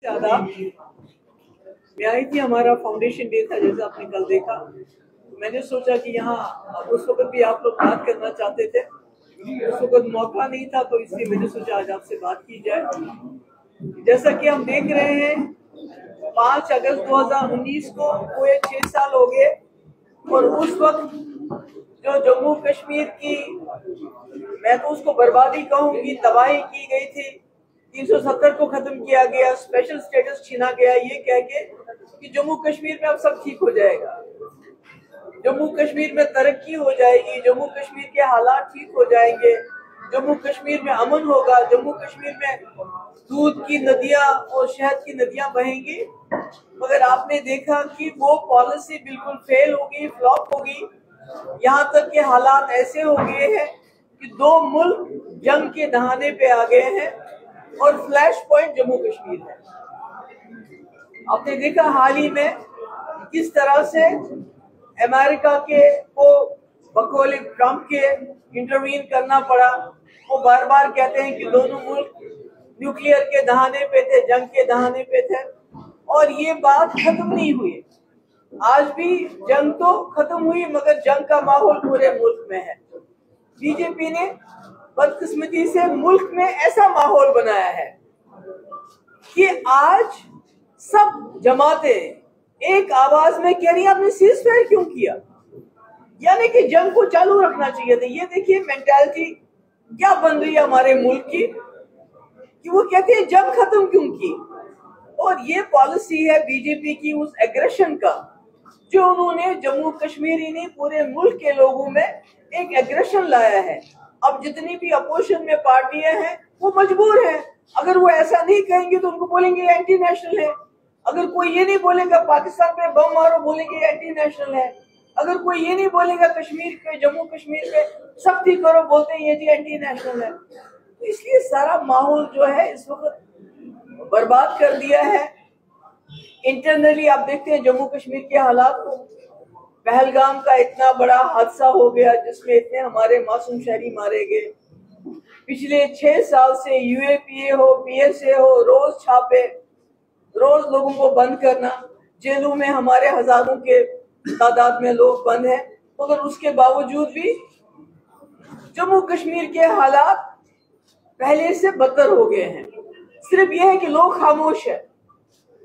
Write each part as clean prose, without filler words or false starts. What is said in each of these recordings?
आदाब। मैं आई थी, हमारा फाउंडेशन डे था जैसे आपने कल देखा। मैंने सोचा कि यहाँ उस वक्त भी आप लोग बात करना चाहते थे, उस वक्त मौका नहीं था, तो इसलिए मैंने सोचा आज आपसे बात की जाए। जैसा कि हम देख रहे हैं 5 अगस्त 2019 को पूरे 6 साल हो गए और उस वक्त जो जम्मू कश्मीर की, मैं तो उसको बर्बादी कहूंगी, तबाही की गई थी। 370 को खत्म किया गया, स्पेशल स्टेटस छीना गया ये कह के कि जम्मू कश्मीर में अब सब ठीक हो जाएगा, जम्मू कश्मीर में तरक्की हो जाएगी, जम्मू कश्मीर के हालात ठीक हो जाएंगे, जम्मू कश्मीर में अमन होगा, जम्मू कश्मीर में दूध की नदियां और शहद की नदियां बहेंगी। मगर आपने देखा कि वो पॉलिसी बिल्कुल फेल होगी, फ्लॉप होगी। यहाँ तक के हालात ऐसे हो गए हैं कि 2 मुल्क जंग के दहाने पे आ गए हैं और फ्लैश पॉइंट जम्मू कश्मीर है। आपने देखा हाल ही में किस तरह से अमेरिका के को बकौल ट्रंप के इंटरवीन करना पड़ा। वो बार बार कहते हैं कि दोनों मुल्क न्यूक्लियर के दहाने पे थे, जंग के दहाने पे थे, और ये बात खत्म नहीं हुई। आज भी जंग तो खत्म हुई मगर जंग का माहौल पूरे मुल्क में है। बीजेपी ने बदकिस्मती से मुल्क में ऐसा माहौल बनाया है कि आज सब जमातें एक आवाज में कह रही है आपने सीज फायर क्यों किया, यानी कि जंग को चालू रखना चाहिए था। ये देखिए मेंटालिटी क्या बन रही है हमारे मुल्क की कि वो कहते हैं जंग खत्म क्यों की। और ये पॉलिसी है बीजेपी की उस एग्रेशन का जो उन्होंने जम्मू कश्मीर ही नहीं पूरे मुल्क के लोगों में एक एग्रेशन लाया है। अब जितनी भी अपोजिशन में पार्टियां हैं वो मजबूर हैं, अगर वो ऐसा नहीं कहेंगे तो उनको बोलेंगे एंटी नेशनल है। अगर कोई ये नहीं बोलेगा पाकिस्तान पे बम मारो, बोलेंगे एंटी नेशनल है। अगर कोई ये नहीं बोलेगा कश्मीर पे, जम्मू कश्मीर पे सख्ती करो, बोलते हैं ये जी एंटी नेशनल है। तो इसलिए सारा माहौल जो है इस वक्त बर्बाद कर दिया है। इंटरनली आप देखते हैं जम्मू कश्मीर के हालात को। पहलगाम का इतना बड़ा हादसा हो गया जिसमें इतने हमारे मासूम शहरी मारे गए। पिछले 6 साल से यूएपीए हो, पीएसए हो, रोज छापे, रोज लोगों को बंद करना। जेलों में हमारे हजारों के तादाद में लोग बंद हैं, मगर उसके बावजूद भी जम्मू कश्मीर के हालात पहले से बदतर हो गए हैं। सिर्फ यह है कि लोग खामोश है।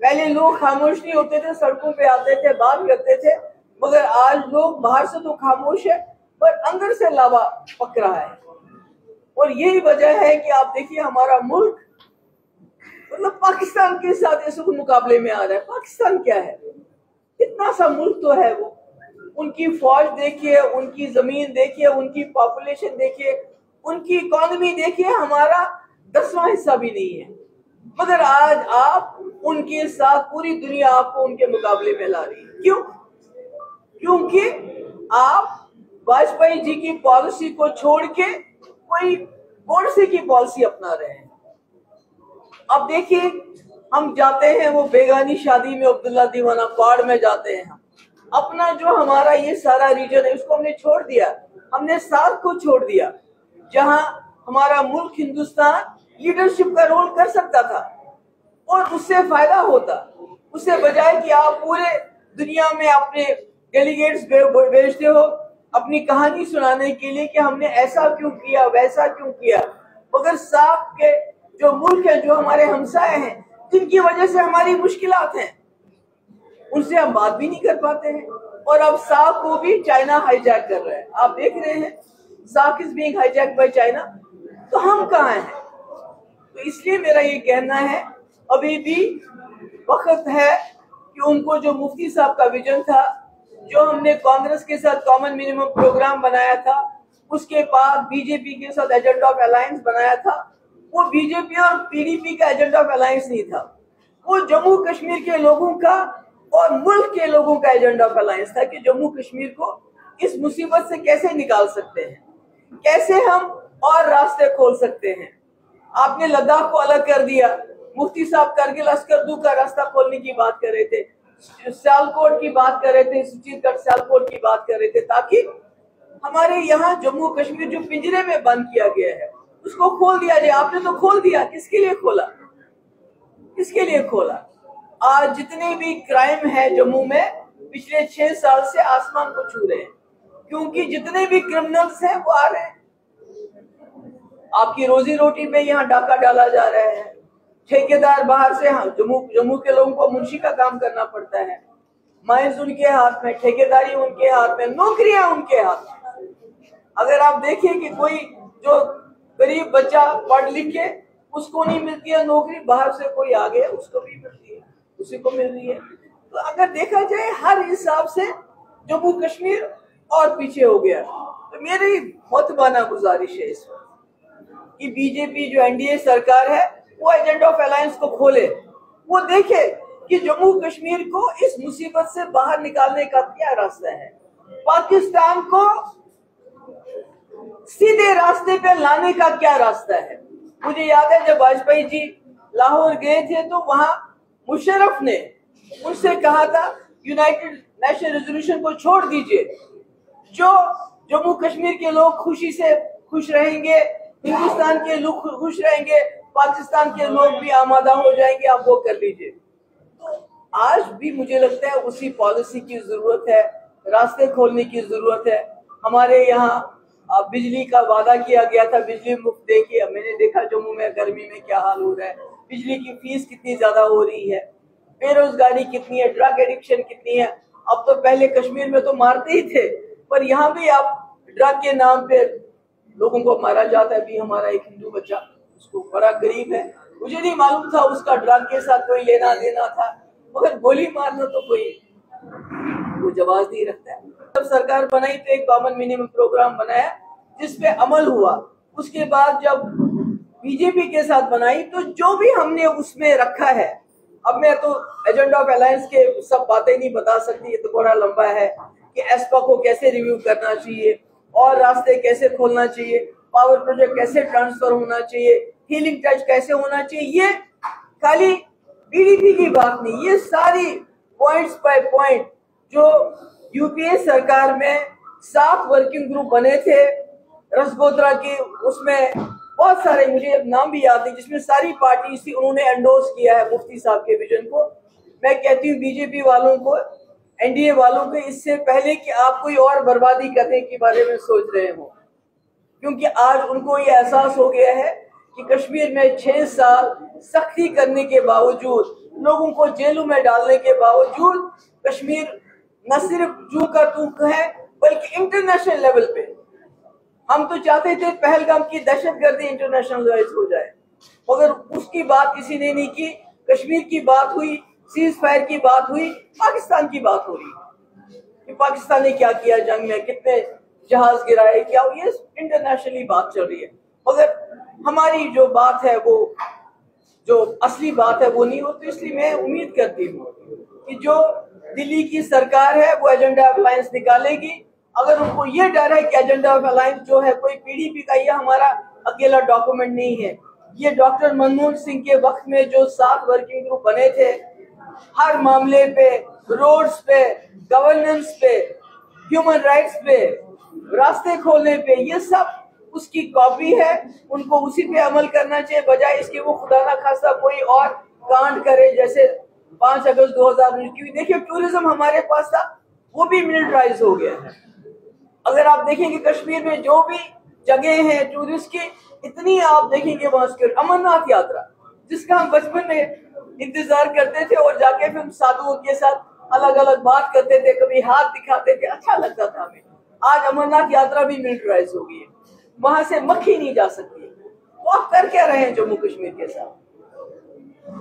पहले लोग खामोश नहीं होते थे, सड़कों पे आते थे, बात करते थे, मगर आज लोग बाहर से तो खामोश है पर अंदर से लावा पक रहा है। और यही वजह है कि आप देखिए हमारा मुल्क मतलब पाकिस्तान के साथ इस मुकाबले में आ रहा है। पाकिस्तान क्या है, कितना सा मुल्क तो है वो। उनकी फौज देखिए, उनकी जमीन देखिए, उनकी पॉपुलेशन देखिए, उनकी इकोनॉमी देखिए, हमारा 10वां हिस्सा भी नहीं है। मगर आज आप उनके साथ पूरी दुनिया आपको उनके मुकाबले में ला रही है। क्यों? क्योंकि आप वाजपेयी जी की पॉलिसी को छोड़ के कोई गोडसे की पॉलिसी अपना रहे हैं। अब देखिए हम जाते हैं वो बेगानी शादी में, अब्दुल्ला दीवाना पाड़ में जाते हैं। हम अपना जो हमारा ये सारा रीजन है उसको हमने छोड़ दिया, हमने साथ को छोड़ दिया, जहां हमारा मुल्क हिंदुस्तान लीडरशिप का रोल कर सकता था और उससे फायदा होता। उससे बजाय कि आप पूरे दुनिया में अपने डेलीगेट्स भेजते हो अपनी कहानी सुनाने के लिए कि हमने ऐसा क्यों किया, वैसा क्यों किया, मगर साफ के जो मुल्क है, जो हमारे हमसाए हैं, जिनकी वजह से हमारी मुश्किलात हैं, उनसे हम बात भी नहीं कर पाते हैं। और अब साफ को भी चाइना हाईजैक कर रहा है। आप देख रहे हैं साफ is being hijack by China, तो हम कहाँ हैं? तो इसलिए मेरा ये कहना है अभी भी वक्त है कि उनको जो मुफ्ती साहब का विजन था, जो हमने कांग्रेस के साथ कॉमन मिनिमम प्रोग्राम बनाया था, उसके बाद बीजेपी के साथ एजेंडा ऑफ अलायंस बनाया था, वो बीजेपी और पीडीपी का एजेंडा ऑफ अलायंस नहीं था, वो जम्मू कश्मीर के लोगों का और मुल्क के लोगों का एजेंडा ऑफ अलायंस था कि जम्मू कश्मीर को इस मुसीबत से कैसे निकाल सकते हैं, कैसे हम और रास्ते खोल सकते हैं। आपने लद्दाख को अलग कर दिया, मुफ्ती साहब करगिल अस्करदू का रास्ता खोलने की बात कर रहे थे, सियालकोट की बात कर रहे थे, सुचीतगढ़ सियालकोट की बात कर रहे थे, ताकि हमारे यहाँ जम्मू कश्मीर जो पिंजरे में बंद किया गया है उसको खोल दिया जाए। आपने तो खोल दिया, किसके लिए खोला? किसके लिए खोला? आज जितने भी क्राइम है जम्मू में पिछले 6 साल से आसमान को छू रहे हैं, क्योंकि जितने भी क्रिमिनल्स हैं वो आ रहे हैं। आपकी रोजी रोटी पे यहाँ डाका डाला जा रहा है। ठेकेदार बाहर से, जम्मू के लोगों को मुंशी का काम करना पड़ता है। माइंस उनके हाथ में, ठेकेदारी उनके हाथ में, नौकरियां उनके हाथ में। अगर आप देखिए कि कोई जो गरीब बच्चा पढ़ लिख के उसको नहीं मिलती है नौकरी, बाहर से कोई आ गया उसको भी मिलती है, उसी को मिल रही है। तो अगर देखा जाए हर हिसाब से जम्मू कश्मीर और पीछे हो गया। तो मेरी मोहतबाना गुजारिश है इस वक्त कि बीजेपी जो एनडीए सरकार है वो एजेंडा ऑफ अलायंस को खोले, वो देखे कि जम्मू कश्मीर को इस मुसीबत से बाहर निकालने का क्या रास्ता है, पाकिस्तान को सीधे रास्ते पे लाने का क्या रास्ता है। मुझे याद है जब वाजपेयी जी लाहौर गए थे तो वहां मुशर्रफ ने उनसे कहा था यूनाइटेड नेशन रेजोल्यूशन को छोड़ दीजिए, जो जम्मू कश्मीर के लोग खुशी से खुश रहेंगे, हिंदुस्तान के लोग खुश रहेंगे, पाकिस्तान के लोग भी आमादा हो जाएंगे, आप वो कर लीजिए। तो आज भी मुझे लगता है उसी पॉलिसी की जरूरत है, रास्ते खोलने की जरूरत है। हमारे यहाँ बिजली का वादा किया गया था, बिजली मुफ्त देखिए, मैंने देखा जम्मू में गर्मी में क्या हाल हो रहा है, बिजली की फीस कितनी ज्यादा हो रही है, बेरोजगारी कितनी है, ड्रग एडिक्शन कितनी है। अब तो पहले कश्मीर में तो मारते ही थे, पर यहाँ भी आप ड्रग के नाम पे लोगों को मारा जाता है। अभी हमारा एक हिंदू बच्चा, उसको बड़ा गरीब है, मुझे नहीं मालूम था उसका ड्रग के साथ कोई लेना देना था, मगर गोली मारना तो कोई वो जवाब नहीं रखता है। जब सरकार बनाई तो एक कॉमन मिनिमम प्रोग्राम बनाया जिसपे अमल हुआ। उसके बाद जब बीजेपी के साथ बनाई तो जो भी हमने उसमें रखा है, अब मैं तो एजेंडा ऑफ अलायंस के सब बातें नहीं बता सकती, ये तो बड़ा लंबा है कि एस्पा को कैसे रिव्यू करना चाहिए और रास्ते कैसे खोलना चाहिए, पावर प्रोजेक्ट कैसे ट्रांसफर होना चाहिए, हीलिंग टच कैसे होना चाहिए। ये खाली पीडीपी की बात नहीं, ये सारी पॉइंट्स बाय पॉइंट जो यूपीए सरकार में 7 वर्किंग ग्रुप बने थे रसगोत्रा के, उसमें बहुत सारे मुझे नाम भी याद नहीं, जिसमें सारी पार्टी थी, उन्होंने एंडोर्स किया है मुफ्ती साहब के विजन को। मैं कहती हूँ बीजेपी वालों को, एनडीए वालों को, इससे पहले कि आप कोई और बर्बादी करने के बारे में सोच रहे हो, क्योंकि आज उनको ये एहसास हो गया है कि कश्मीर में 6 साल सख्ती करने के बावजूद, लोगों को जेलों में डालने के बावजूद कश्मीर न सिर्फ जू का तू है बल्कि इंटरनेशनल लेवल पे, हम तो चाहते थे पहलगाम की दहशतगर्दी इंटरनेशनलाइज हो जाए, मगर उसकी बात किसी ने नहीं की। कश्मीर की बात हुई, सीज फायर की बात हुई, पाकिस्तान की बात हो रही कि पाकिस्तान ने क्या किया जंग में, कितने जहाज गिराए, क्या ये इंटरनेशनली बात चल रही है, मगर हमारी जो बात है वो जो असली बात है वो नहीं होती। इसलिए मैं उम्मीद करती हूँ कि जो दिल्ली की सरकार है वो एजेंडा ऑफ अलायंस निकालेगी। अगर उनको ये डर है कि एजेंडा ऑफ अलायंस जो है कोई पीडीपी का, ये हमारा अकेला डॉक्यूमेंट नहीं है, ये डॉक्टर मनमोहन सिंह के वक्त में जो 7 वर्किंग ग्रुप बने थे, हर मामले पे, रोड्स पे, गवर्नेंस पे, ह्यूमन राइट्स पे, रास्ते खोलने पे, ये सब उसकी कॉपी है। उनको उसी पे अमल करना चाहिए, बजाय इसके वो खुदा ना खास्ता कोई और कांड करे जैसे 5 अगस्त 2019 की। देखिए टूरिज्म हमारे पास था, वो भी मिलिटराइज हो गया है। अगर आप देखेंगे कश्मीर में जो भी जगह है टूरिस्ट की, इतनी आप देखेंगे वहां से। अमरनाथ यात्रा जिसका हम बचपन में इंतजार करते थे और जाके फिर साधुओं के साथ अलग अलग बात करते थे, कभी हाथ दिखाते थे, अच्छा लगता था हमें। आज अमरनाथ यात्रा भी मिलिटराइज हो गई है, वहां से मक्खी नहीं जा सकती। वो आप कर क्या रहे हैं जम्मू कश्मीर के साथ?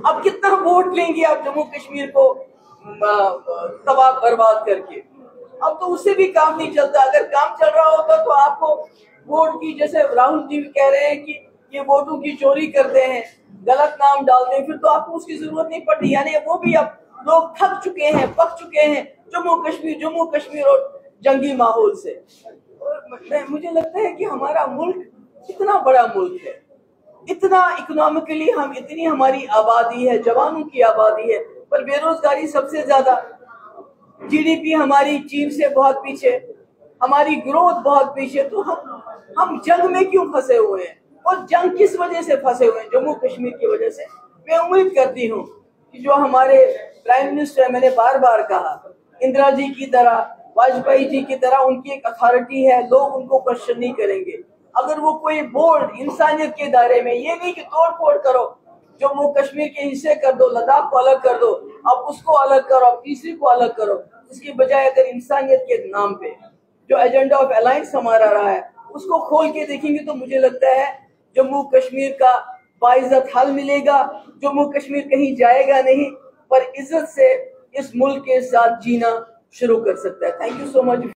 अब कितना वोट लेंगे आप जम्मू कश्मीर को तबाह बर्बाद करके? अब तो उससे भी काम नहीं चलता। अगर काम चल रहा होता तो आपको वोट की, जैसे राहुल जी कह रहे हैं कि ये वोटों की चोरी करते हैं, गलत नाम डालते हैं, फिर तो आपको उसकी जरूरत नहीं पड़ती। यानी वो भी अब लोग थक चुके हैं, पक चुके हैं जम्मू कश्मीर और जंगी माहौल से। और मुझे लगता है कि हमारा मुल्क इतना बड़ा मुल्क है, इतना इकोनॉमिकली हम, इतनी हमारी आबादी है, जवानों की आबादी है, पर बेरोजगारी सबसे ज्यादा, जीडीपी हमारी चीन से बहुत पीछे, हमारी ग्रोथ बहुत पीछे। तो हम जंग में क्यों फंसे हुए हैं? और जंग किस वजह से फंसे हुए हैं? जम्मू कश्मीर की वजह से। मैं उम्मीद करती हूँ कि जो हमारे प्राइम मिनिस्टर, मैंने बार बार कहा, इंदिरा जी की तरह, वाजपेयी जी की तरह उनकी एक अथॉरिटी है, लोग उनको क्वेश्चन नहीं करेंगे। अगर वो कोई बोर्ड इंसानियत के दायरे में, ये नहीं कि तोड़ फोड़ करो, जम्मू कश्मीर के हिस्से कर दो, लद्दाख को अलग कर दो, अब उसको अलग करो, अब तीसरी को अलग करो, इसकी बजाय अगर इंसानियत के नाम पे जो एजेंडा ऑफ अलायंस हमारा रहा है उसको खोल के देखेंगे तो मुझे लगता है जम्मू कश्मीर का बाइज्जत हल मिलेगा। जम्मू कश्मीर कहीं जाएगा नहीं, पर इज्जत से इस मुल्क के साथ जीना शुरू कर सकता है। Thank you so much.